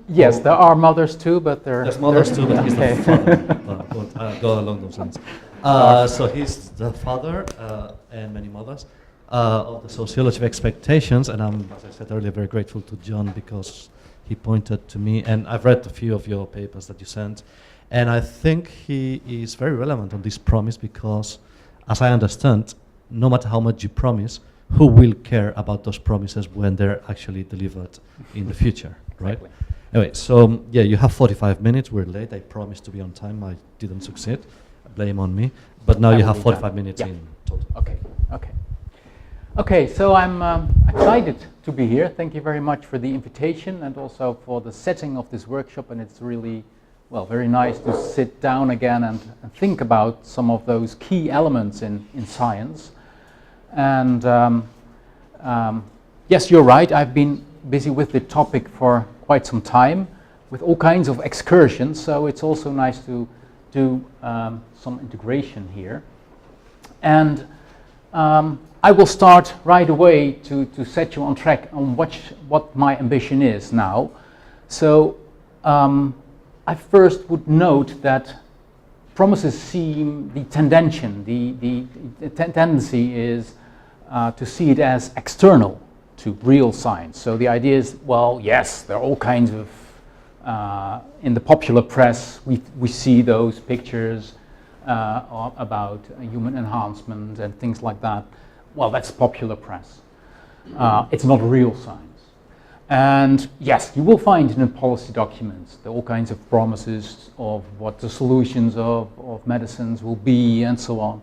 Yes, there are mothers too, but there's mothers too, but he's the father. Won't go along those lines. So he's the father and many mothers of the sociology of expectations, and I'm, as I said earlier, very grateful to John because he pointed to me, and I've read a few of your papers that you sent, and I think he is very relevant on this promise because, as I understand, no matter how much you promise, who will care about those promises when they're actually delivered in the future, right? Exactly. Anyway, so yeah, you have 45 minutes. We're late. I promised to be on time. I didn't succeed. Blame on me. But now you have 45 minutes in total. Okay, okay. Okay, so I'm excited to be here. Thank you very much for the invitation and also for the setting of this workshop. And it's really, well, very nice to sit down again and think about some of those key elements in science. And yes, you're right. I've been busy with the topic for quite some time with all kinds of excursions. So it's also nice to do some integration here. And I will start right away to set you on track on what my ambition is now. So I first would note that promises seem the tendency. The tendency is to see it as external to real science. So the idea is, well, yes, there are all kinds of in the popular press, we see those pictures about human enhancement and things like that. Well, that's popular press. It's not real science. And yes, you will find in policy documents there are all kinds of promises of what the solutions of medicines will be and so on,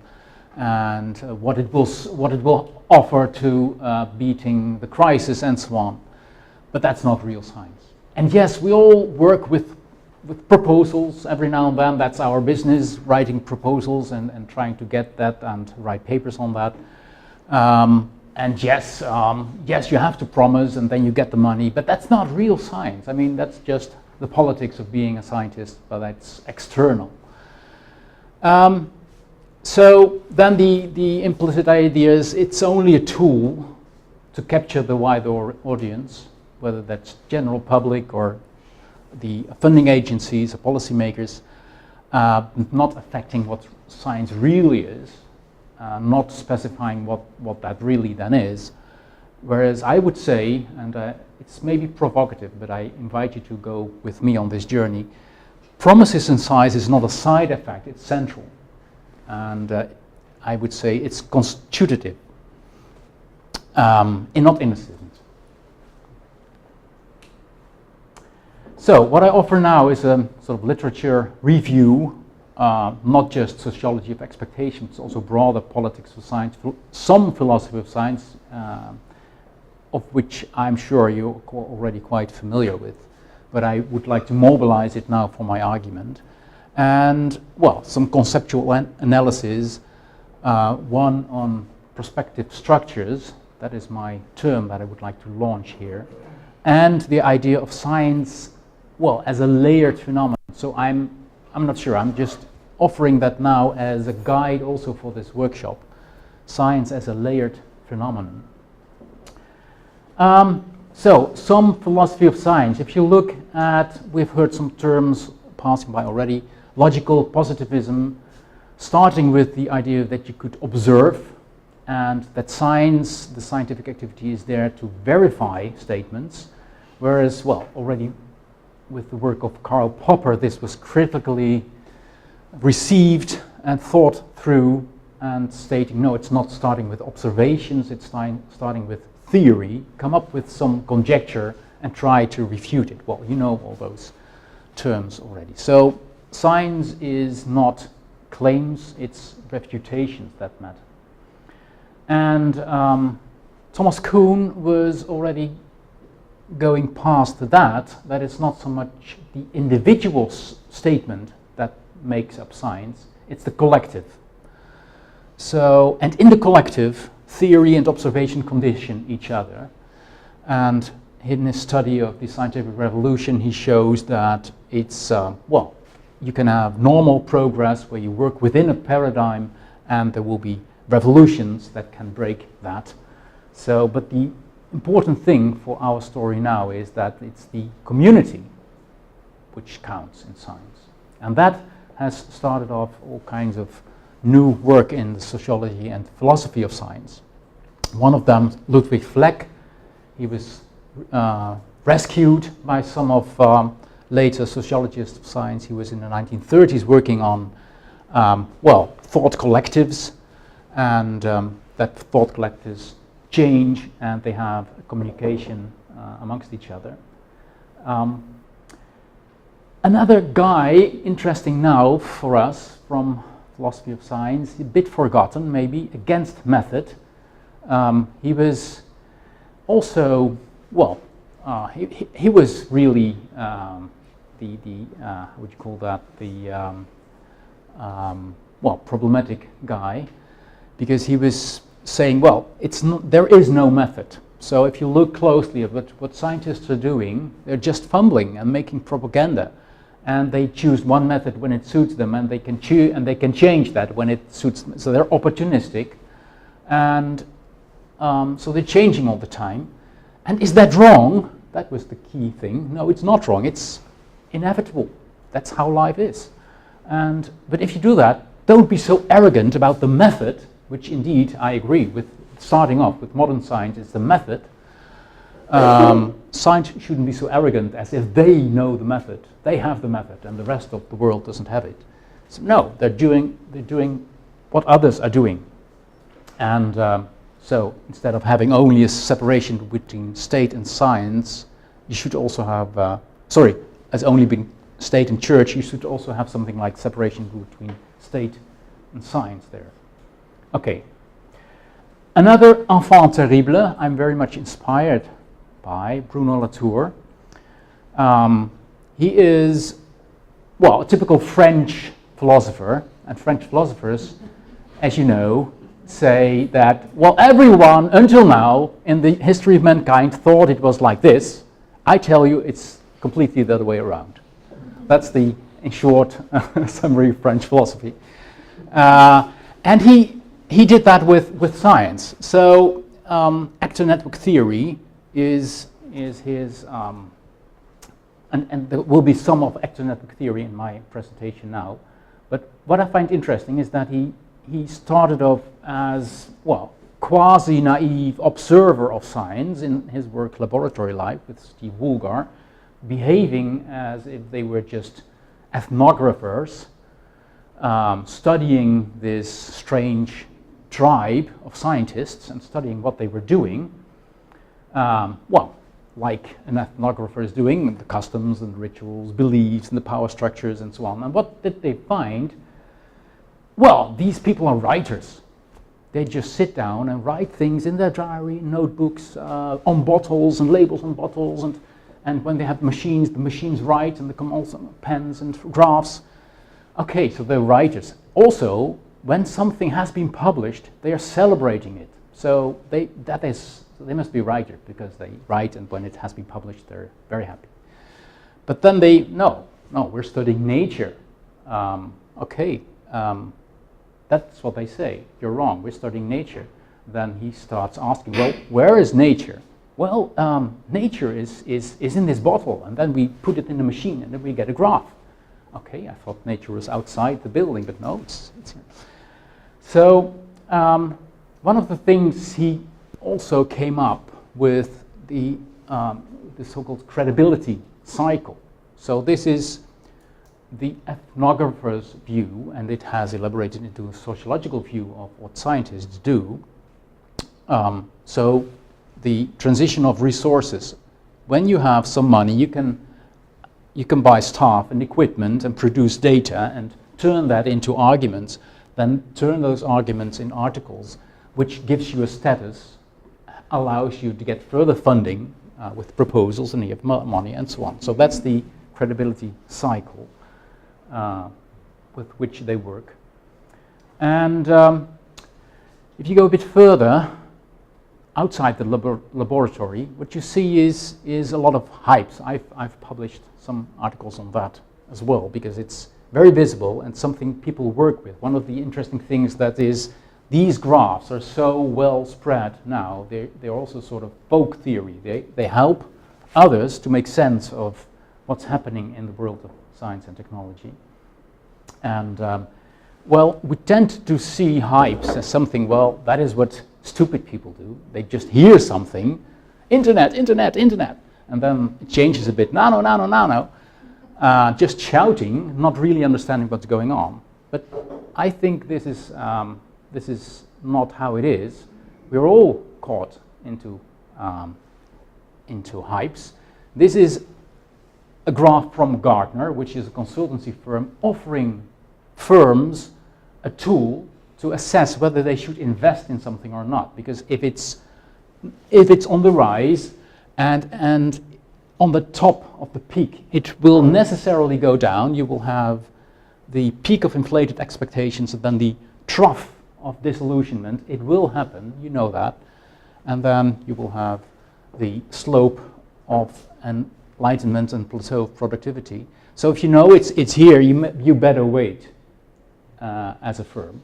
and what it will offer to beating the crisis and so on. But that's not real science. And yes, we all work with proposals every now and then. That's our business, writing proposals and trying to get that and write papers on that. And yes, you have to promise and then you get the money, but that's not real science. I mean, that's just the politics of being a scientist, but that's external. So then the implicit idea is it's only a tool to capture the wider audience, whether that's general public or the funding agencies or policymakers, not affecting what science really is, not specifying what that really then is. Whereas I would say, and it's maybe provocative, but I invite you to go with me on this journey, promises in science is not a side effect, it's central. And I would say it's constitutive, not innocent. So what I offer now is a sort of literature review, not just sociology of expectations, also broader politics of science, some philosophy of science, of which I'm sure you're already quite familiar with, but I would like to mobilize it now for my argument. And, well, some conceptual analysis, one on prospective structures, that is my term that I would like to launch here, and the idea of science, well, as a layered phenomenon. So I'm not sure, I'm just offering that now as a guide also for this workshop, science as a layered phenomenon. So some philosophy of science. If you look at, we've heard some terms passing by already, logical positivism, starting with the idea that you could observe and that science, the scientific activity is there to verify statements, whereas, well, already with the work of Karl Popper, this was critically received and thought through and stating, no, it's not starting with observations, it's starting with theory, come up with some conjecture and try to refute it. Well, you know all those terms already. So science is not claims, it's refutations that matter. And Thomas Kuhn was already going past that it's not so much the individual statement that makes up science, it's the collective. So, and in the collective, theory and observation condition each other. And in his study of the scientific revolution, he shows that it's, well, you can have normal progress where you work within a paradigm and there will be revolutions that can break that. So, but the important thing for our story now is that it's the community which counts in science. And that has started off all kinds of new work in the sociology and philosophy of science. One of them, Ludwig Fleck, he was rescued by some of later sociologists of science. He was in the 1930s working on, well, thought collectives, and that thought collectives change and they have a communication amongst each other. Another guy, interesting now for us from philosophy of science, a bit forgotten maybe, against method. He was also, well, he was really how would you call that, the well, problematic guy, because he was saying, well, there is no method. So if you look closely at what scientists are doing, they're just fumbling and making propaganda. And they choose one method when it suits them, and they can change that when it suits them. So they're opportunistic, and so they're changing all the time. And is that wrong? That was the key thing. No, it's not wrong. It's inevitable. That's how life is. But if you do that, don't be so arrogant about the method, which indeed I agree with. Starting off with modern science is the method. Science shouldn't be so arrogant as if they know the method. They have the method and the rest of the world doesn't have it. So no, they're doing what others are doing. And so instead of having only a separation between state and science, you should also have, as only being state and church, you should also have something like separation between state and science there. Okay. Another enfant terrible I'm very much inspired by, Bruno Latour. He is, well, a typical French philosopher, and French philosophers, as you know, say that, well, everyone until now in the history of mankind thought it was like this. I tell you it's completely the other way around. That's the, in short, summary of French philosophy. And he did that with science. So actor network theory is his, and there will be some of actor network theory in my presentation now. But what I find interesting is that he started off as, well, quasi-naive observer of science in his work Laboratory Life with Steve Woolgar, behaving as if they were just ethnographers, studying this strange tribe of scientists and studying what they were doing, well, like an ethnographer is doing, the customs and rituals, beliefs and the power structures and so on. And what did they find? Well, these people are writers. They just sit down and write things in their diary, notebooks, on bottles and labels on bottles, and when they have machines, the machines write, and they come also pens and graphs. Okay, so they're writers. Also, when something has been published, they are celebrating it. So they must be writers because they write, and when it has been published, they're very happy. But then no, we're studying nature. That's what they say. You're wrong. We're studying nature. Then he starts asking, well, where is nature? Well, nature is in this bottle, and then we put it in the machine, and then we get a graph. Okay, I thought nature was outside the building, but no, it's here. So one of the things he also came up with the so-called credibility cycle. So this is the ethnographer's view, and it has elaborated into a sociological view of what scientists do. So the transition of resources. When you have some money, you can buy staff and equipment and produce data and turn that into arguments, then turn those arguments in articles, which gives you a status, allows you to get further funding with proposals, and you have money and so on. So that's the credibility cycle with which they work. And if you go a bit further, outside the laboratory, what you see is a lot of hypes. I've published some articles on that as well, because it's very visible and something people work with. One of the interesting things that is, these graphs are so well spread now. They're also sort of folk theory. They help others to make sense of what's happening in the world of science and technology. And well, we tend to see hypes as something, well, that is what stupid people do. They just hear something, internet, internet, internet, and then it changes a bit, nano, nano, nano, just shouting, not really understanding what's going on. But I think this is not how it is. We're all caught into hypes. This is a graph from Gartner, which is a consultancy firm offering firms a tool to assess whether they should invest in something or not. Because if it's on the rise and on the top of the peak, it will necessarily go down. You will have the peak of inflated expectations and then the trough of disillusionment. It will happen, you know that. And then you will have the slope of enlightenment and plateau of productivity. So if you know it's here, you better wait as a firm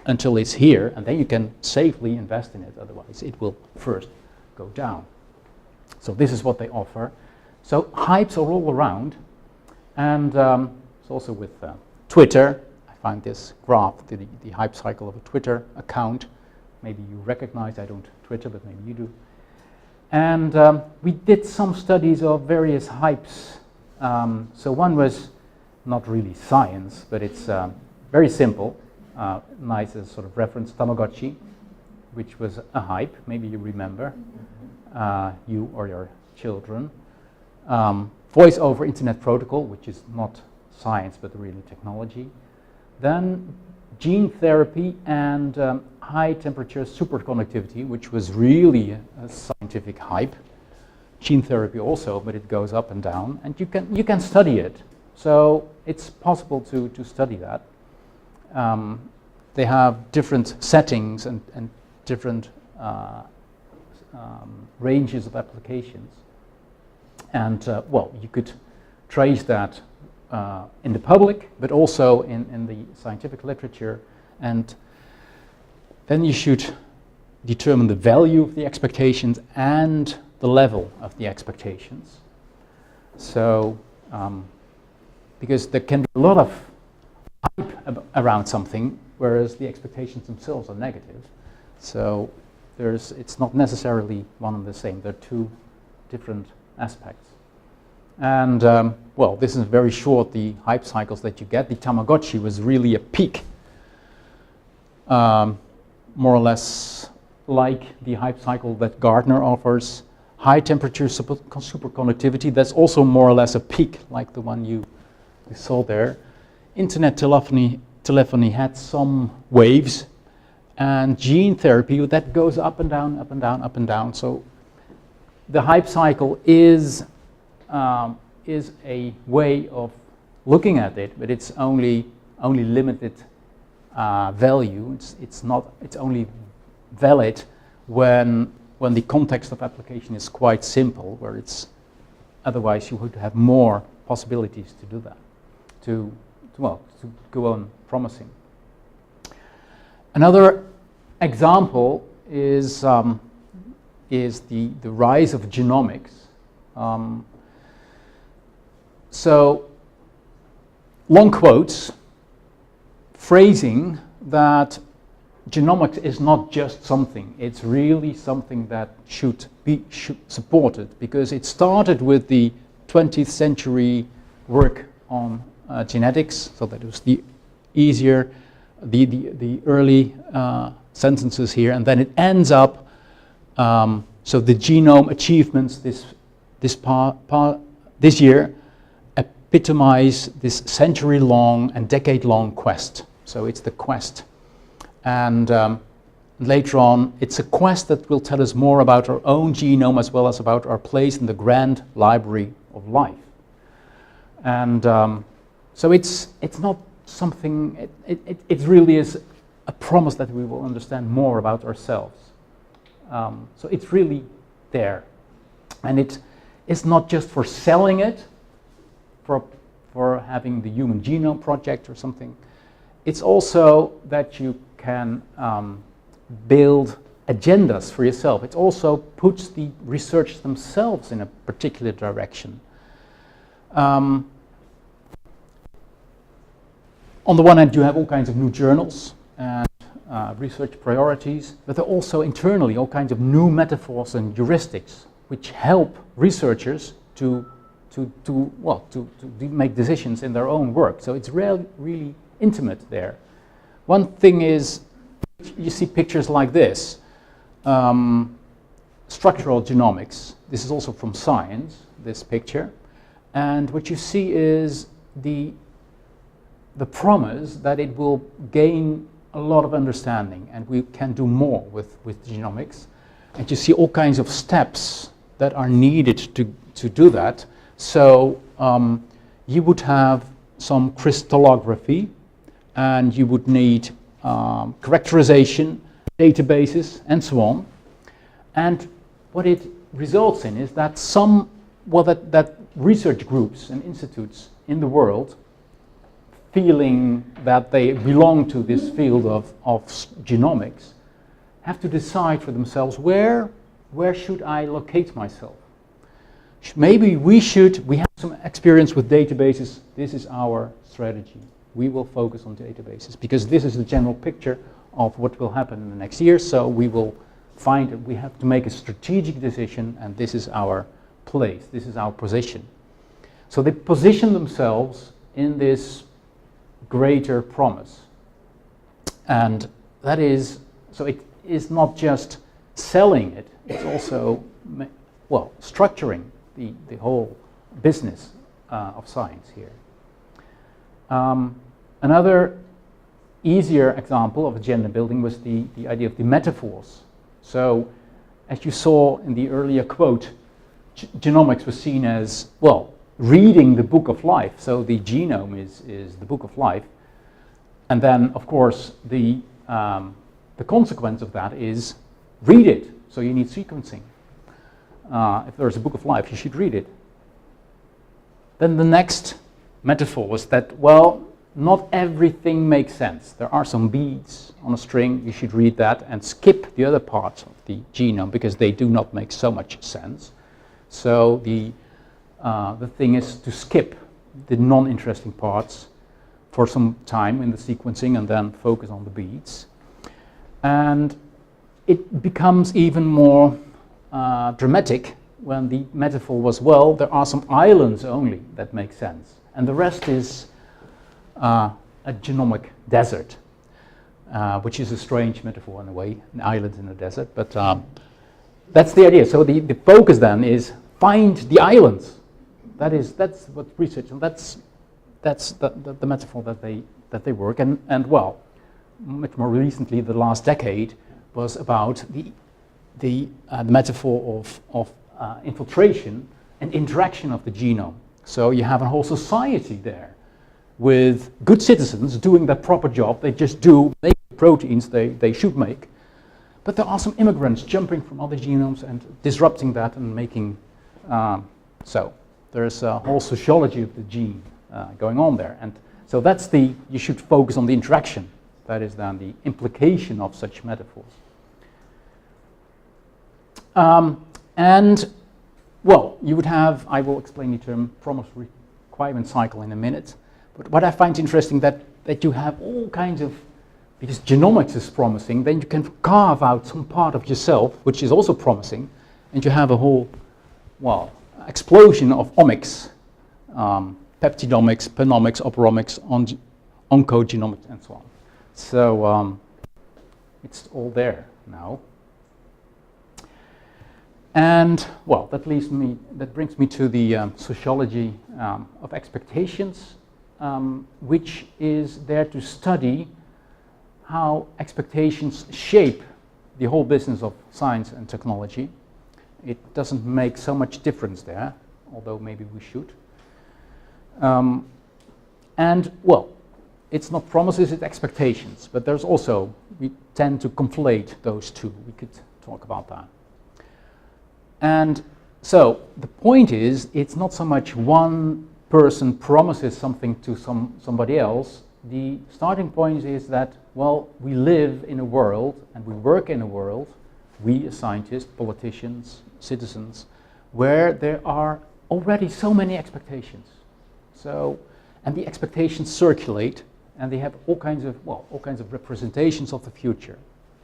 until it's here, and then you can safely invest in it. Otherwise, it will first go down. So this is what they offer. So hypes are all around, and it's also with Twitter. I find this graph, the hype cycle of a Twitter account. Maybe you recognize, I don't Twitter, but maybe you do. And we did some studies of various hypes. So one was not really science, but it's very simple, nice as sort of reference, Tamagotchi, which was a hype, maybe you remember, you or your children. Voice over Internet Protocol, which is not science, but really technology. Then gene therapy and high temperature superconductivity, which was really a scientific hype. Gene therapy also, but it goes up and down, and you can study it. So it's possible to study that. They have different settings and different ranges of applications. And well, you could trace that in the public, but also in the scientific literature. And then you should determine the value of the expectations and the level of the expectations. So, because there can be a lot of hype around something, whereas the expectations themselves are negative. So it's not necessarily one and the same. They're two different aspects. And well, this is very short, the hype cycles that you get. The Tamagotchi was really a peak, more or less like the hype cycle that Gartner offers. High temperature superconductivity, that's also more or less a peak like the one you saw there. Internet telephony had some waves, and gene therapy, that goes up and down, up and down, up and down. So the hype cycle is a way of looking at it, but it's only limited value. It's only valid when the context of application is quite simple, where it's otherwise you would have more possibilities to do that, to go on promising. Another example is the rise of genomics. So long quotes phrasing that genomics is not just something, it's really something that should be supported, because it started with the 20th century work on genetics, so that it was the easier, the early sentences here, and then it ends up, so the genome achievements this year epitomize this century-long and decade-long quest. So it's the quest. And later on, it's a quest that will tell us more about our own genome as well as about our place in the grand library of life. And so it's not something, it really is a promise that we will understand more about ourselves. So it's really there. And it's not just for selling it, for having the Human Genome Project or something. It's also that you can build agendas for yourself. It also puts the research themselves in a particular direction. On the one hand, you have all kinds of new journals and research priorities, but there are also internally all kinds of new metaphors and heuristics which help researchers to make decisions in their own work. So it's really intimate there. One thing is, you see pictures like this. Structural genomics. This is also from Science, this picture. And what you see is the promise that it will gain a lot of understanding and we can do more with genomics. And you see all kinds of steps that are needed to do that. So you would have some crystallography and you would need characterization, databases, and so on. And what it results in is that that research groups and institutes in the world, feeling that they belong to this field of genomics, have to decide for themselves where should I locate myself. Maybe we have some experience with databases. This is our strategy. We will focus on databases because this is the general picture of what will happen in the next year. So we will find that we have to make a strategic decision and this is our place, this is our position. So they position themselves in this greater promise. And that is, so it is not just selling it, it's also, structuring the whole business of science here. Another easier example of agenda building was the idea of the metaphors. So, as you saw in the earlier quote, genomics was seen as, reading the book of life. So the genome is the book of life. And then, of course, the consequence of that is read it. So you need sequencing. If there's a book of life, you should read it. Then the next metaphor was that, not everything makes sense. There are some beads on a string, you should read that and skip the other parts of the genome because they do not make so much sense. So the thing is to skip the non-interesting parts for some time in the sequencing and then focus on the beads. And it becomes even more dramatic when the metaphor was, there are some islands only that make sense. And the rest is a genomic desert, which is a strange metaphor in a way, an island in a desert, but that's the idea. So the focus then is find the islands. That's what research, and that's the metaphor that they work. And much more recently, the last decade was about the metaphor of infiltration and interaction of the genome. So you have a whole society there with good citizens doing their proper job. They just make proteins they should make. But there are some immigrants jumping from other genomes and disrupting that and making, so there's a whole sociology of the gene going on there. And so that's you should focus on the interaction. That is then the implication of such metaphors. You would have, I will explain the term promise requirement cycle in a minute. But what I find interesting that you have all kinds of, because genomics is promising, then you can carve out some part of yourself, which is also promising, and you have a whole, explosion of omics, peptidomics, panomics, operomics, oncogenomics, and so on. So it's all there now. And that brings me to the sociology of expectations, which is there to study how expectations shape the whole business of science and technology. It doesn't make so much difference there, although maybe we should. It's not promises, it's expectations, but there's also, we tend to conflate those two. We could talk about that. And so the point is, it's not so much one person promises something to somebody else. The starting point is that, we live in a world and we work in a world, we as scientists, politicians, citizens, where there are already so many expectations. So, and the expectations circulate, and they have all kinds of representations of the future.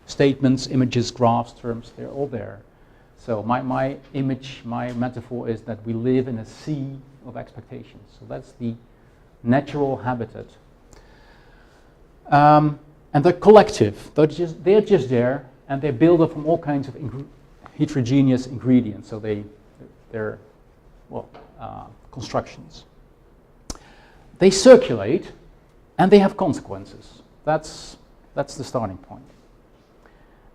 Statements, images, graphs, terms, they're all there. So my image, my metaphor is that we live in a sea of expectations. So that's the natural habitat. And they're collective. They're just there, and they build up from all kinds of heterogeneous ingredients. So they're constructions. They circulate, and they have consequences. That's the starting point.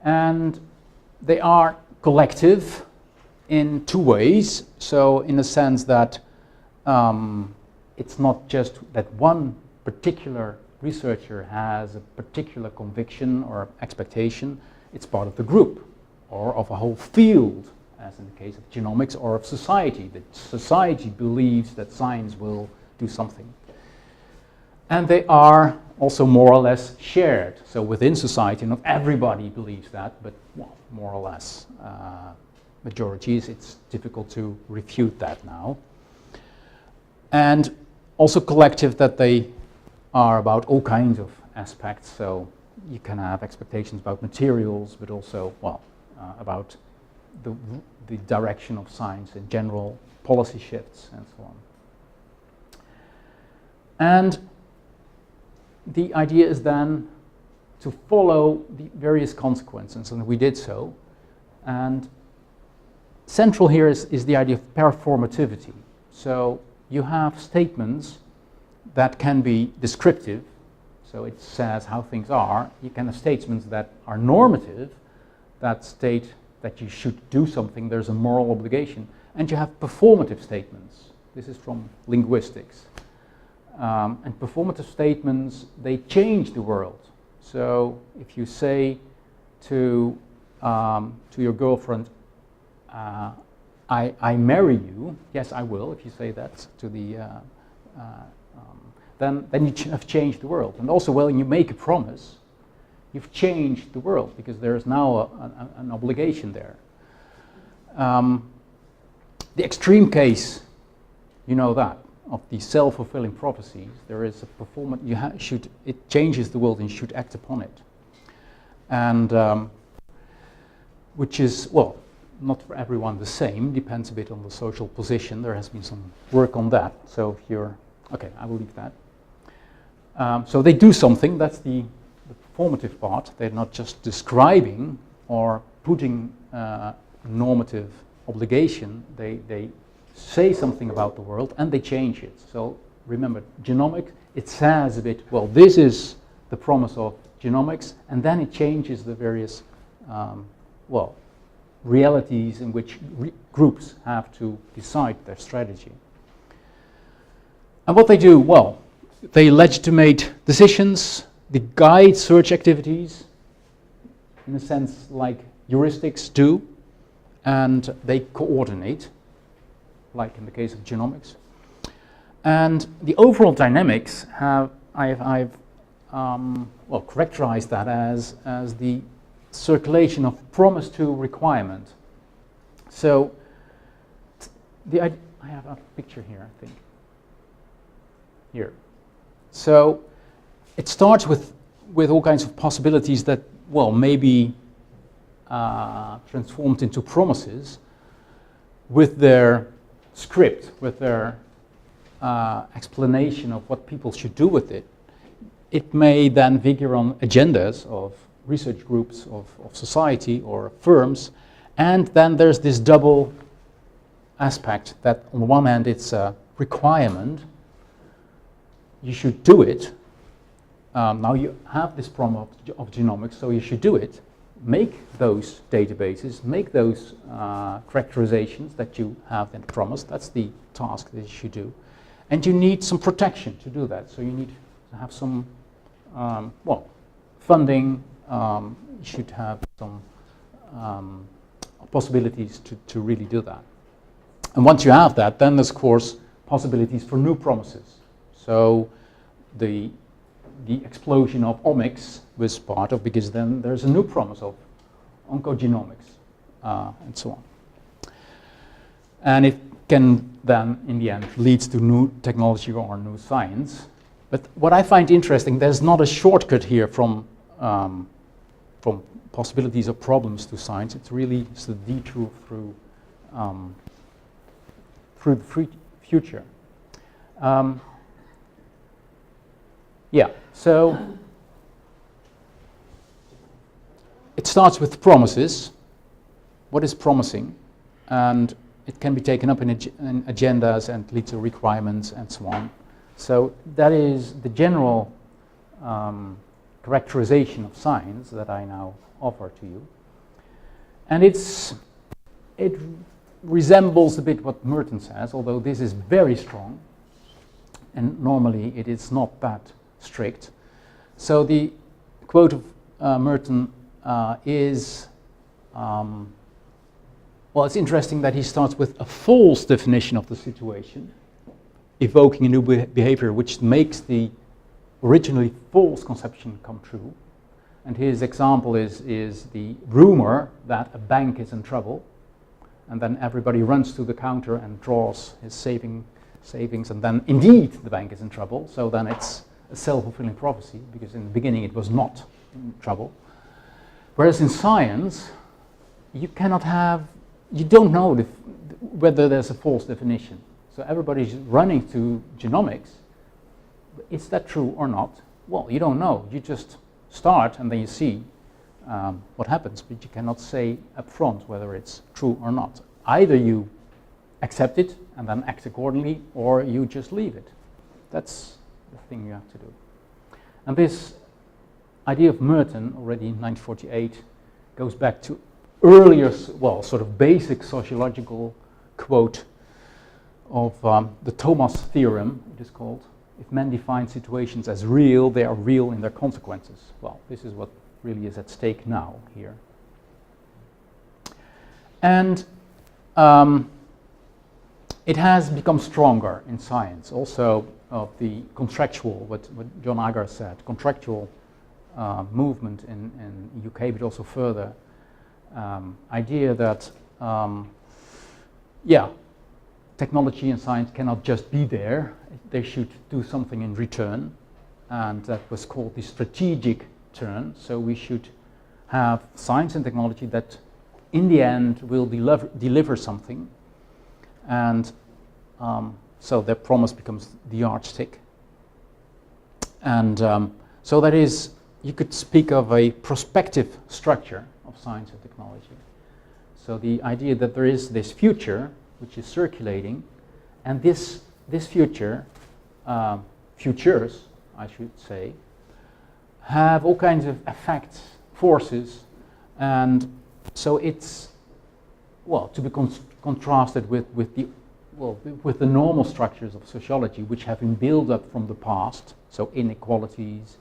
And they are collective in two ways. So in the sense that it's not just that one particular researcher has a particular conviction or expectation. It's part of the group or of a whole field, as in the case of genomics, or of society. That society believes that science will do something. And they are also more or less shared. So within society, not everybody believes that, but more or less. Majorities, it's difficult to refute that now. And also collective, that they are about all kinds of aspects. So you can have expectations about materials, but also, about the direction of science in general, policy shifts, and so on. And the idea is then to follow the various consequences, and we did so. And central here is the idea of performativity. So you have statements that can be descriptive, so it says how things are. You can have statements that are normative, that state that you should do something, there's a moral obligation. And you have performative statements. This is from linguistics. And performative statements, they change the world. So if you say to your girlfriend, I marry you, yes I will, if you say that to the, then you have changed the world. And also when you make a promise, you've changed the world because there is now an obligation there. The extreme case, you know that, of the self-fulfilling prophecies, there is a performance, it changes the world and you should act upon it. And which is, not for everyone the same, depends a bit on the social position. There has been some work on that. So if you're, okay, I will leave that. So they do something, that's the performative part. They're not just describing or putting normative obligation, they say something about the world and they change it. So remember, genomics, it says a bit, this is the promise of genomics, and then it changes the various, realities in which groups have to decide their strategy. And what they do, they legitimate decisions, they guide search activities, in a sense like heuristics do, and they coordinate, like in the case of genomics. And the overall dynamics I've characterized that as the circulation of promise to requirement. So I have a picture here, I think. Here. So it starts with all kinds of possibilities that, maybe transformed into promises with their script, with their explanation of what people should do with it. It may then figure on agendas of research groups, of society or firms, and then there's this double aspect that on the one hand it's a requirement, you should do it. Now you have this promise of genomics, so you should do it. Make those databases, make those characterizations that you have then promised. That's the task that you should do. And you need some protection to do that. So you need to have some, funding. You should have some possibilities to really do that. And once you have that, then there's, of course, possibilities for new promises. So the explosion of omics was part of, because then there's a new promise of oncogenomics and so on. and it can then, in the end, leads to new technology or new science. But what I find interesting, there's not a shortcut here from possibilities or problems to science. It's really the detour through the future. Yeah, so it starts with promises. What is promising? And it can be taken up in agendas and lead to requirements and so on. So that is the general characterization of science that I now offer to you. And it resembles a bit what Merton says, although this is very strong, and normally it is not that strict. So the quote of Merton is, well, it's interesting that he starts with a false definition of the situation, evoking a new behavior which makes the originally false conception come true. And his example is the rumor that a bank is in trouble, and then everybody runs to the counter and draws his savings, and then indeed the bank is in trouble. So then it's a self-fulfilling prophecy, because in the beginning it was not in trouble. Whereas in science, you don't know whether there's a false definition. So everybody's running to genomics. Is that true or not? Well, you don't know. You just start and then you see what happens, but you cannot say up front whether it's true or not. Either you accept it and then act accordingly, or you just leave it. That's the thing you have to do. And this idea of Merton, already in 1948, goes back to earlier, well, sort of basic sociological quote of the Thomas theorem, it is called. If men define situations as real, they are real in their consequences. Well, this is what really is at stake now here. And it has become stronger in science, also of the contractual, what John Agar said, contractual movement in the UK, but also further, idea that, technology and science cannot just be there, they should do something in return, and that was called the strategic turn. So we should have science and technology that in the end will deliver something, and so their promise becomes the yardstick. And so that is, you could speak of a prospective structure of science and technology. So the idea that there is this future which is circulating, and this future, futures, I should say, have all kinds of effects, forces, and so it's, well, to be contrasted with the normal structures of sociology, which have been built up from the past, so inequalities,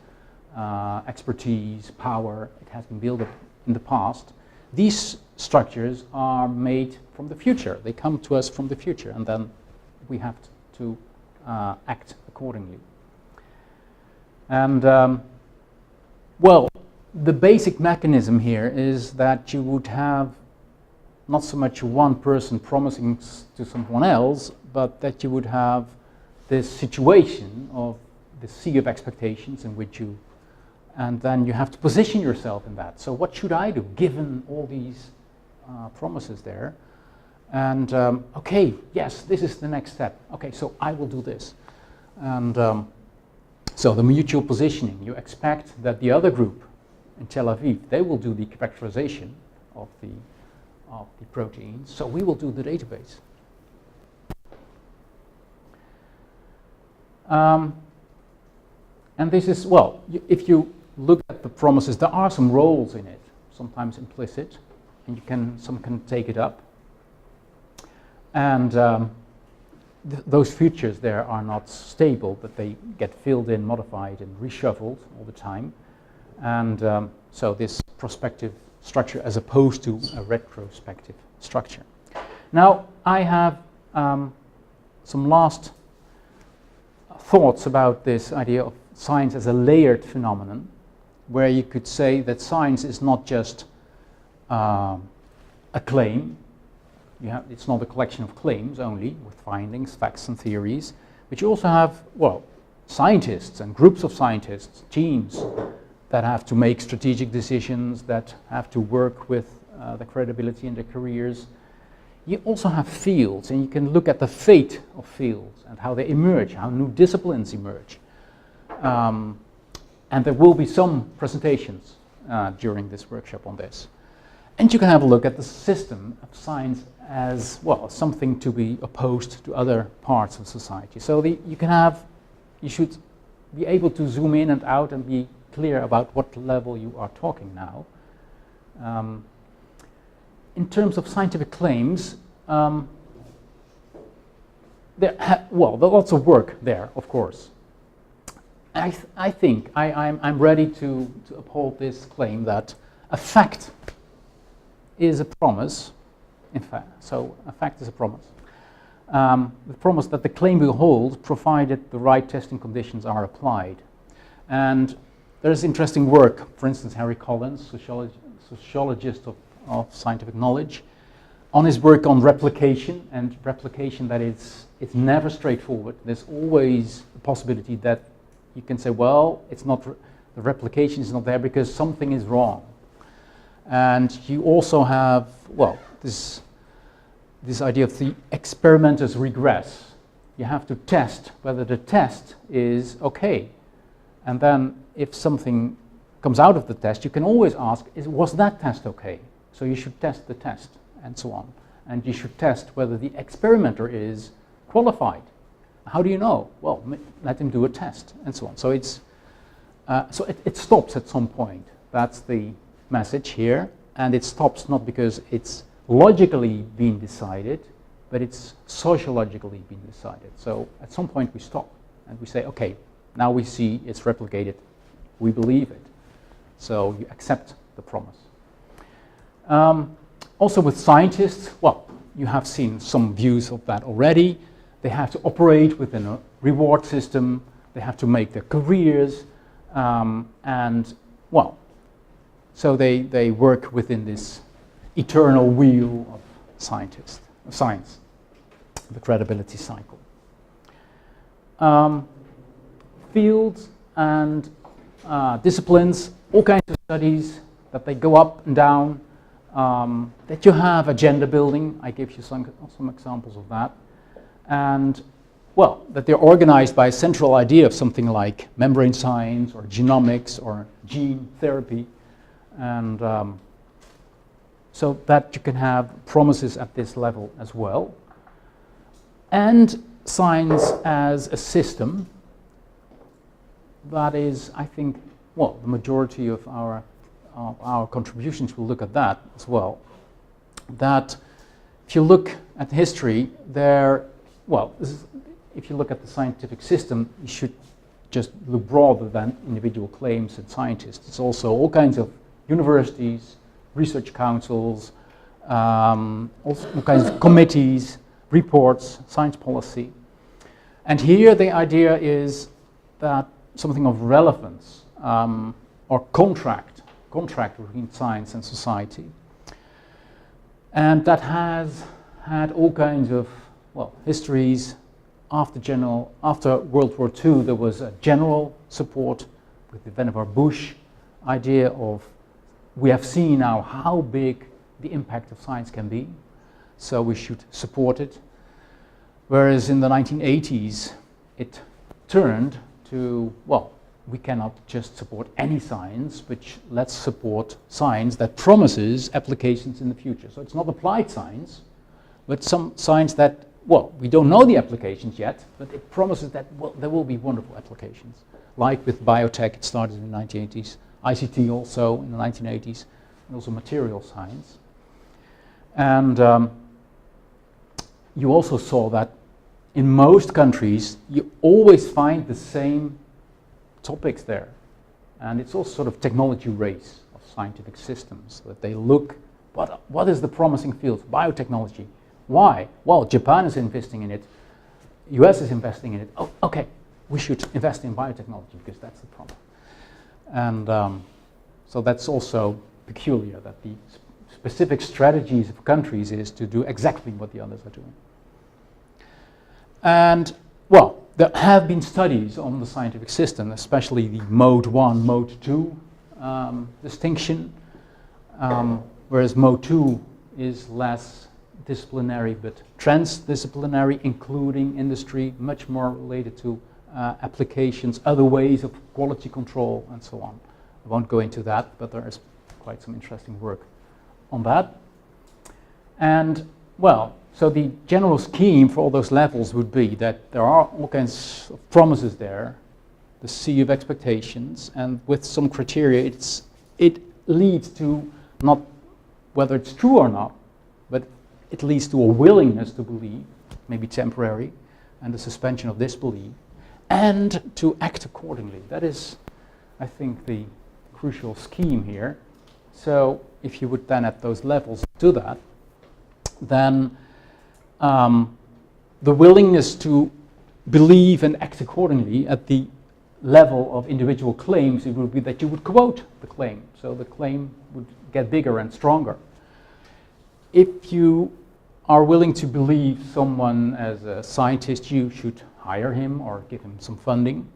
expertise, power, it has been built up in the past. These structures are made from the future. They come to us from the future, and then we have to act accordingly. And, well, the basic mechanism here is that you would have not so much one person promising to someone else, but that you would have this situation of the sea of expectations in which you, and then you have to position yourself in that. So what should I do given all these promises there? And okay, yes, this is the next step. Okay, so I will do this. And so the mutual positioning, you expect that the other group in Tel Aviv, they will do the characterization of the proteins, so we will do the database. And this is, well, if you look at the promises, there are some roles in it, sometimes implicit, and some can take it up. And those features there are not stable, but they get filled in, modified, and reshuffled all the time. And so this prospective structure as opposed to a retrospective structure. Now, I have some last thoughts about this idea of science as a layered phenomenon, where you could say that science is not just a claim, it's not a collection of claims only with findings, facts and theories, but you also have, well, scientists and groups of scientists, teams that have to make strategic decisions, that have to work with the credibility in their careers. You also have fields, and you can look at the fate of fields and how they emerge, how new disciplines emerge. And there will be some presentations during this workshop on this. And you can have a look at the system of science as, well, something to be opposed to other parts of society. So you should be able to zoom in and out and be clear about what level you are talking now. In terms of scientific claims, there's lots of work there, of course. I think I'm ready to uphold this claim that a fact is a promise, in fact. So a fact is a promise. The promise that the claim will hold provided the right testing conditions are applied. And there's interesting work, for instance, Harry Collins, sociologist of scientific knowledge, on his work on replication, and replication that it's never straightforward. There's always a possibility that you can say, well, it's not, the replication is not there because something is wrong. And you also have, well, this idea of the experimenter's regress. You have to test whether the test is okay. And then if something comes out of the test, you can always ask, was that test okay? So you should test the test, and so on. And you should test whether the experimenter is qualified. How do you know? Well, let him do a test, and so on. So it stops at some point. That's the message here. And it stops not because it's logically being decided, but it's sociologically being decided. So at some point we stop and we say, okay, now we see it's replicated. We believe it. So you accept the promise. Also with scientists, well, you have seen some views of that already. They have to operate within a reward system. They have to make their careers. And, well, so they work within this eternal wheel of science, the credibility cycle. Fields and disciplines, all kinds of studies that they go up and down, that you have agenda building. I gave you some examples of that. And, well, that they're organized by a central idea of something like membrane science or genomics or gene therapy. And so that you can have promises at this level as well. And science as a system, that is, I think, well, the majority of our contributions will look at that as well. That if you look at history, if you look at the scientific system, you should just look broader than individual claims and scientists. It's also all kinds of universities, research councils, also all kinds of committees, reports, science policy. And here the idea is that something of relevance or contract between science and society. And that has had all kinds of, well, histories. After World War II, there was a general support with the Vannevar Bush idea of, we have seen now how big the impact of science can be, so we should support it. Whereas in the 1980s, it turned to, well, we cannot just support any science, but let's support science that promises applications in the future. So it's not applied science, but some science that, well, we don't know the applications yet, but it promises that, well, there will be wonderful applications. Like with biotech, it started in the 1980s, ICT also in the 1980s, and also material science. And you also saw that in most countries, you always find the same topics there. And it's also sort of technology race of scientific systems, that they look, what is the promising field? Biotechnology. Why? Well, Japan is investing in it, US is investing in it. Oh, okay, we should invest in biotechnology because that's the problem. And so that's also peculiar, that the specific strategies of countries is to do exactly what the others are doing. And, well, there have been studies on the scientific system, especially the mode 1, mode 2 distinction, whereas mode 2 is less disciplinary but transdisciplinary, including industry, much more related to applications, other ways of quality control, and so on. I won't go into that, but there is quite some interesting work on that. And, well, so the general scheme for all those levels would be that there are all kinds of promises there, the sea of expectations, and with some criteria it leads to, not whether it's true or not, but it leads to a willingness to believe, maybe temporary, and the suspension of disbelief, and to act accordingly. That is, I think, the crucial scheme here. So if you would then at those levels do that, then the willingness to believe and act accordingly at the level of individual claims, it would be that you would quote the claim. So the claim would get bigger and stronger. If you are willing to believe someone as a scientist, you should hire him or give him some funding.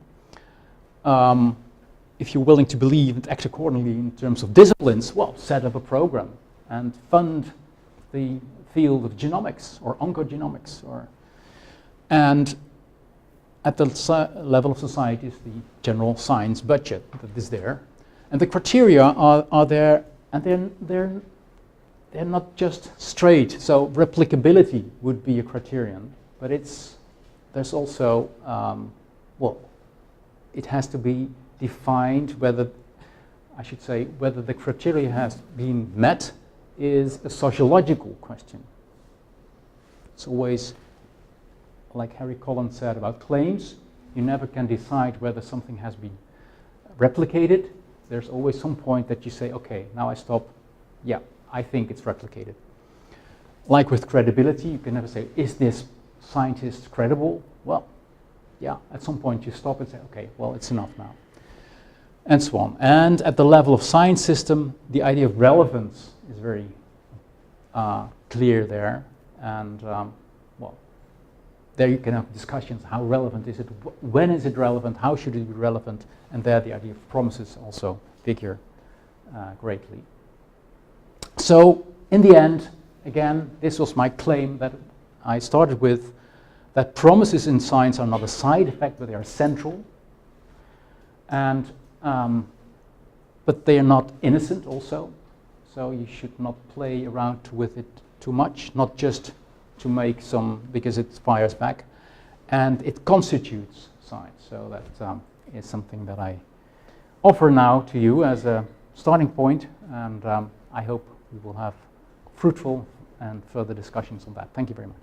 If you're willing to believe and act accordingly in terms of disciplines, well, set up a program and fund the field of genomics or oncogenomics. And at the level of society is the general science budget that is there. And the criteria are there, and they're not just straight. So replicability would be a criterion, but there's also, well, it has to be defined whether the criteria has been met is a sociological question. It's always, like Harry Collins said about claims, you never can decide whether something has been replicated. There's always some point that you say, okay, now I stop. Yeah, I think it's replicated. Like with credibility, you can never say, is this scientist credible? Well, yeah, at some point you stop and say, okay, well, it's enough now. And so on. And at the level of science system, the idea of relevance is very clear there. And, well, there you can have discussions. How relevant is it? When is it relevant? How should it be relevant? And there the idea of promises also figure greatly. So, in the end, again, this was my claim that I started with, that promises in science are not a side effect, but they are central. And but they are not innocent also, so you should not play around with it too much, not just to make some, because it fires back, and it constitutes science. So that is something that I offer now to you as a starting point, and I hope we will have fruitful and further discussions on that. Thank you very much.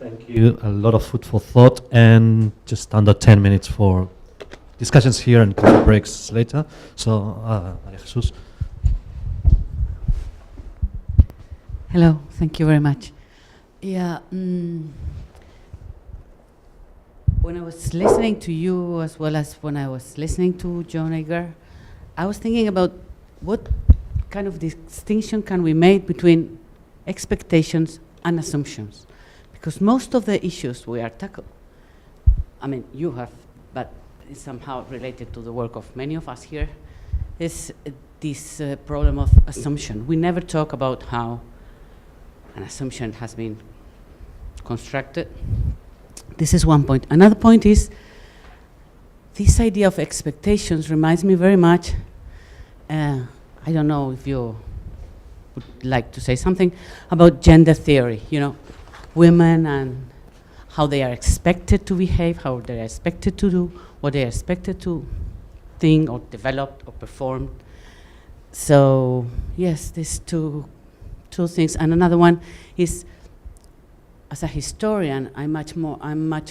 Thank you. A lot of food for thought, and just under 10 minutes for discussions here and coffee breaks later. So, Maria Jesus. Hello, thank you very much. Yeah, when I was listening to you, as well as when I was listening to John Edgar, I was thinking about what kind of distinction can we make between expectations and assumptions. Because most of the issues we are tackling, I mean, you have, but it's somehow related to the work of many of us here, is this problem of assumption. We never talk about how an assumption has been constructed. This is one point. Another point is this idea of expectations reminds me very much, I don't know if you would like to say something about gender theory, you know, women and how they are expected to behave, how they are expected to do, what they are expected to think or develop or perform. So yes, these two things. And another one is, as a historian, I'm much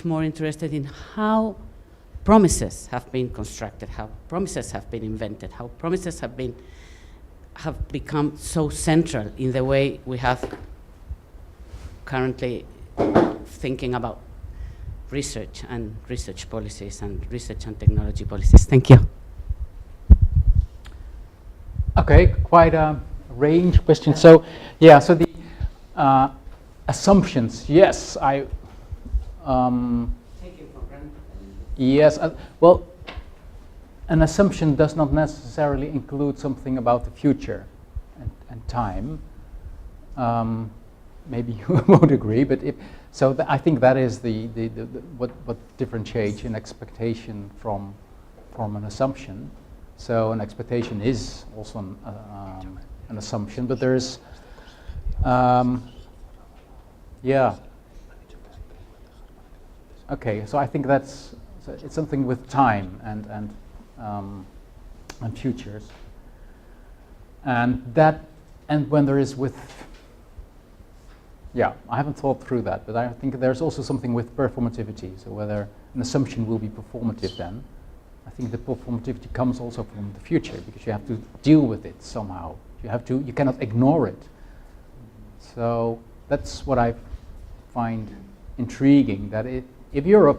more interested in how promises have been constructed, how promises have been invented, how promises have become so central in the way we have currently thinking about research and research policies and research and technology policies? Thank you. Okay, quite a range question. So, yeah, so the assumptions, yes, yes, well, an assumption does not necessarily include something about the future and time. Maybe you won't agree, but I think that is what differentiates an expectation from an assumption. So an expectation is also an assumption, but there's, yeah. Okay, so I think it's something with time and futures, and when there is with. Yeah, I haven't thought through that, but I think there's also something with performativity. So whether an assumption will be performative then, I think the performativity comes also from the future because you have to deal with it somehow. You cannot ignore it. So that's what I find intriguing, that if you're a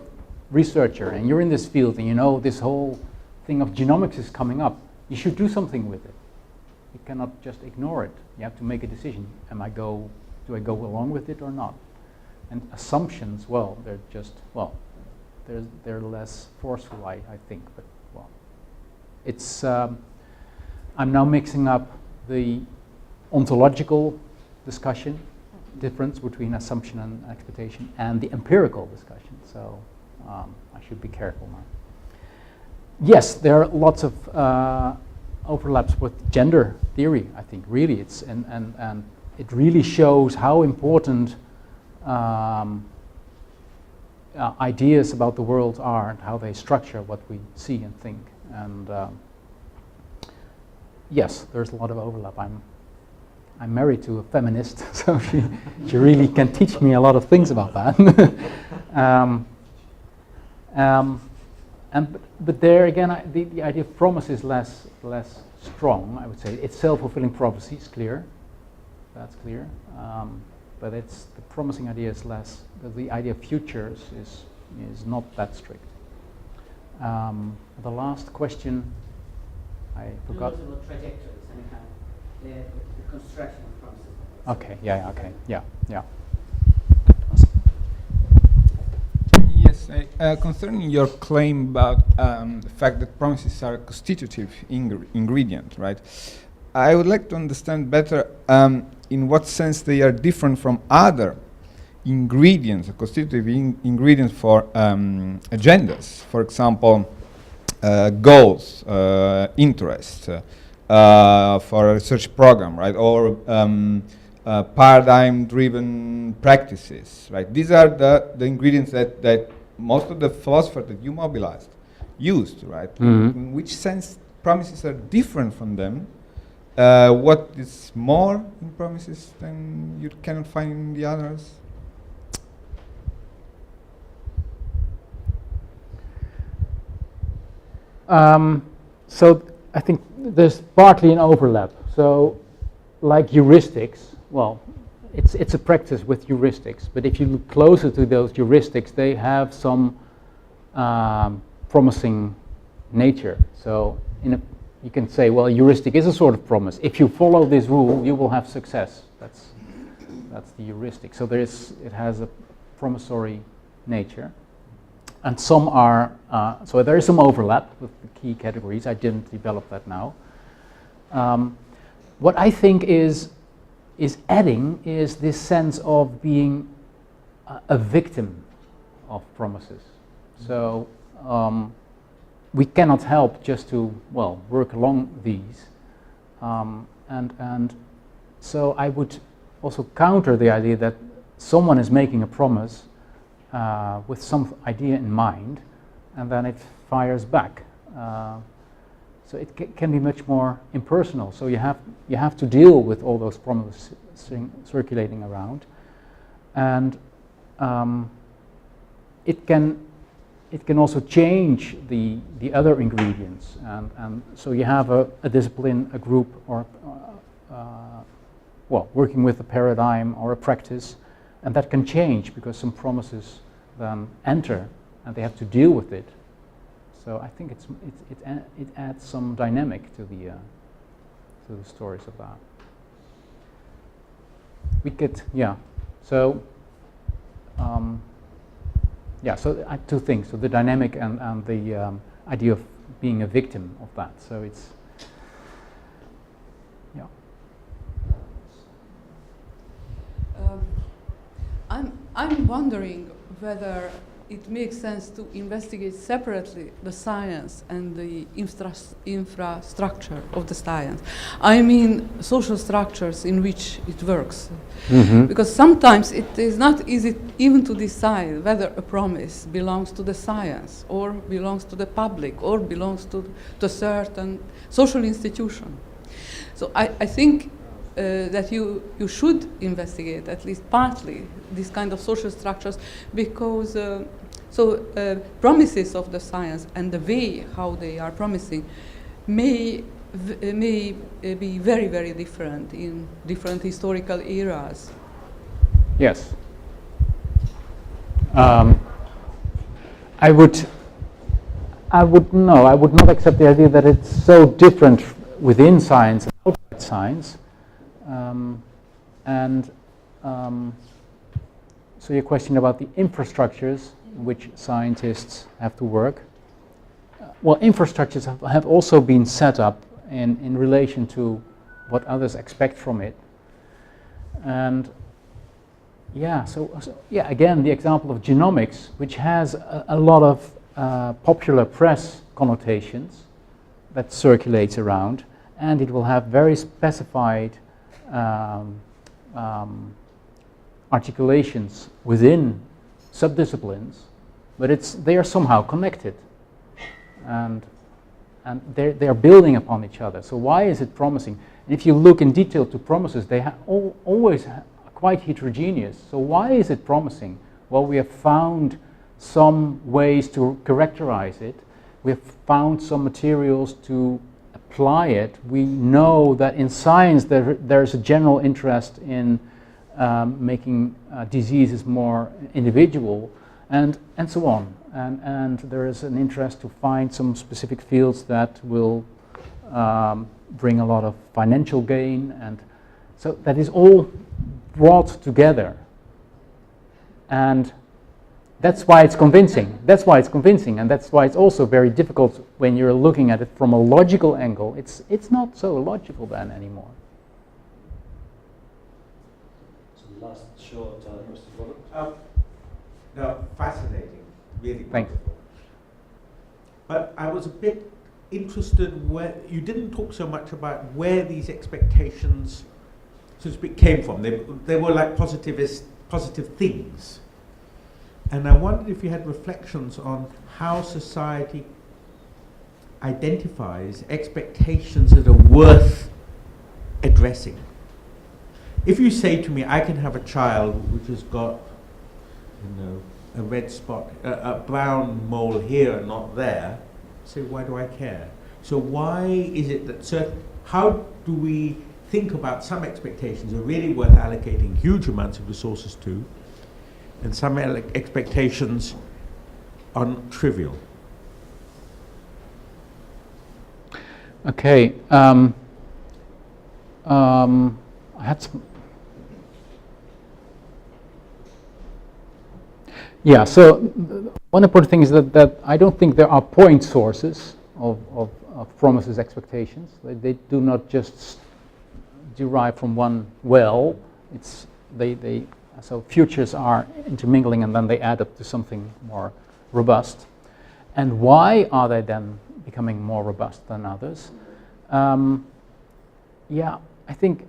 researcher and you're in this field and you know this whole thing of genomics is coming up, you should do something with it. You cannot just ignore it. You have to make a decision. Do I go along with it or not? And assumptions, well, they're just, well, they're less forceful, I think. But, well, it's, I'm now mixing up the ontological discussion, difference between assumption and expectation, and the empirical discussion. So I should be careful now. Yes, there are lots of overlaps with gender theory, I think, really. It's, and it really shows how important ideas about the world are and how they structure what we see and think. And yes, there's a lot of overlap. I'm married to a feminist, so she really can teach me a lot of things about that. But there again, the idea of promise is less strong, I would say. It's self-fulfilling prophecy, it's clear. That's clear. But it's the promising idea is less. The idea of futures is not that strict. The last question, I forgot. About trajectories, anyhow, the construction of promises. Okay. Yeah. Okay. Yeah. Yeah. Yes, concerning your claim about the fact that promises are a constitutive ingredient, right? I would like to understand better in what sense they are different from other ingredients, constitutive ingredients for agendas. For example, goals, interests for a research program, right? Or paradigm-driven practices, right? These are the ingredients that most of the philosophers that you mobilized used, right? Mm-hmm. In which sense promises are different from them? What is more in promises than you cannot find in the others? So I think there's partly an overlap. So like heuristics, well, it's a practice with heuristics, but if you look closer to those heuristics, they have some promising nature. So you can say, well, heuristic is a sort of promise. If you follow this rule, you will have success. That's the heuristic. So it has a promissory nature. And some are, so there is some overlap with the key categories. I didn't develop that now. What I think is adding is this sense of being a victim of promises. So we cannot help just to, well, work along these. And so I would also counter the idea that someone is making a promise with some idea in mind, and then it fires back. So it can be much more impersonal. So you have to deal with all those promises circulating around, and it can also change the other ingredients, and so you have a discipline, a group, or well, working with a paradigm or a practice, and that can change because some promises then enter, and they have to deal with it. So I think it adds some dynamic to the stories of that. We could, yeah. So yeah. So two things. So the dynamic and the idea of being a victim of that. So it's yeah. I'm wondering whether it makes sense to investigate separately the science and the infrastructure of the science. I mean social structures in which it works. Mm-hmm. Because sometimes it is not easy even to decide whether a promise belongs to the science or belongs to the public or belongs to a certain social institution. So I think that you should investigate, at least partly, these kind of social structures, because promises of the science and the way how they are promising may be very, very different in different historical eras. Yes. I would not accept the idea that it's so different within science and outside science. So your question about the infrastructures in which scientists have to work. Well, infrastructures have also been set up in relation to what others expect from it. And yeah, so yeah, again, the example of genomics, which has a lot of popular press connotations that circulates around, and it will have very specified articulations within subdisciplines, but they are somehow connected, and they are building upon each other. So why is it promising? And if you look in detail to promises, they always quite heterogeneous. So why is it promising? Well, we have found some ways to characterize it. We have found some materials to apply it. We know that in science there's a general interest in making diseases more individual, and so on. And there is an interest to find some specific fields that will bring a lot of financial gain, and so that is all brought together. And that's why it's convincing. That's why it's convincing, and that's why it's also very difficult when you're looking at it from a logical angle. It's not so logical then anymore. So last short, Mr. Bruno. No, fascinating, really Thanks. wonderful. But I was a bit interested where you didn't talk so much about where these expectations, so to speak, came from. They were like positive things. And I wondered if you had reflections on how society identifies expectations that are worth addressing. If you say to me, I can have a child which has got, a red spot, a brown mole here and not there, say, why do I care? So why is it that how do we think about some expectations are really worth allocating huge amounts of resources to, and some expectations are trivial? Okay. I had some. Yeah. So one important thing is that I don't think there are point sources of promises, expectations. They do not just derive from one well. It's so futures are intermingling, and then they add up to something more robust. And why are they then becoming more robust than others? Yeah, I think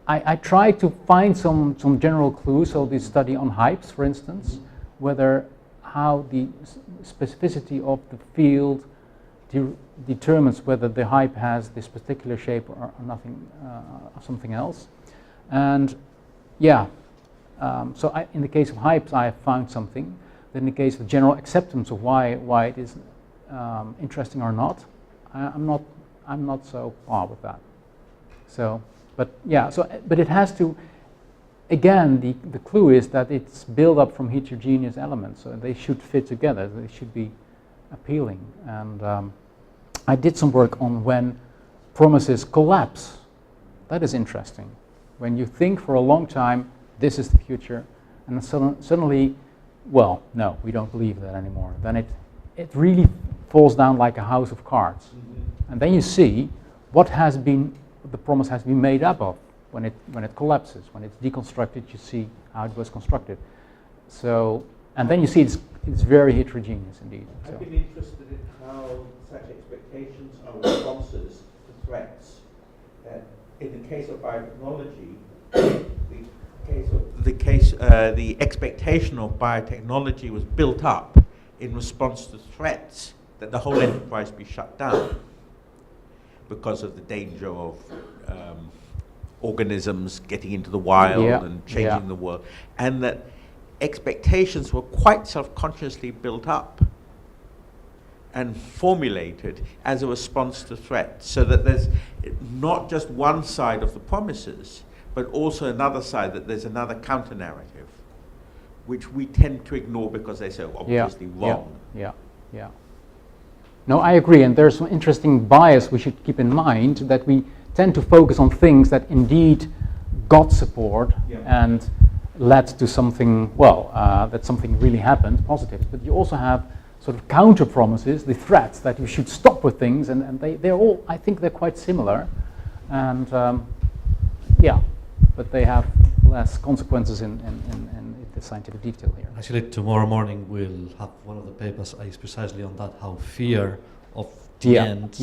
I try to find some general clues. So this study on hypes, for instance, how the specificity of the field determines whether the hype has this particular shape or nothing, something else. And yeah, so in the case of hypes, I have found something. Then in the case of general acceptance of why it is interesting or not, I'm not so far with that. So, but yeah, but it has to. again, the clue is that it's built up from heterogeneous elements, so they should fit together, they should be appealing. And I did some work on when promises collapse. That is interesting. When you think for a long time, this is the future, and then suddenly, well, no, we don't believe that anymore. Then it really falls down like a house of cards. Mm-hmm. And then you see what the promise has been made up of. When it collapses, when it's deconstructed, you see how it was constructed. So, and then you see it's very heterogeneous indeed. I've been interested in how such expectations are responses to threats. In the case of biotechnology, the expectation of biotechnology was built up in response to threats that the whole enterprise be shut down because of the danger of organisms getting into the wild and changing the world, and that expectations were quite self-consciously built up and formulated as a response to threats, so that there's not just one side of the promises, but also another side, that there's another counter-narrative, which we tend to ignore because they're so obviously wrong. Yeah. No, I agree, and there's some interesting bias we should keep in mind, that we tend to focus on things that indeed got support and led to something, that something really happened, positive. But you also have sort of counter promises, the threats that you should stop with things, and they're all, I think they're quite similar. And but they have less consequences in the scientific detail here. Actually, tomorrow morning we'll have one of the papers is precisely on that, how fear of the end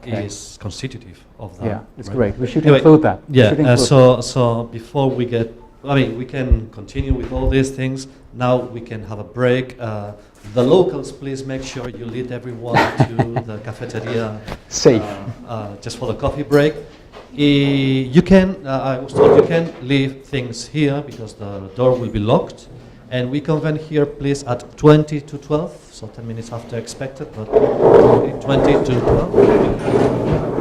is constitutive of that. Yeah, it's great. We should include that. So before we get, we can continue with all these things. Now we can have a break. The locals, please make sure you lead everyone to the cafeteria. Safe. Just for the coffee break. You can, I was told you can leave things here because the door will be locked. And we convene here, please, at 20 to 12, so 10 minutes after expected, but 20 to 12.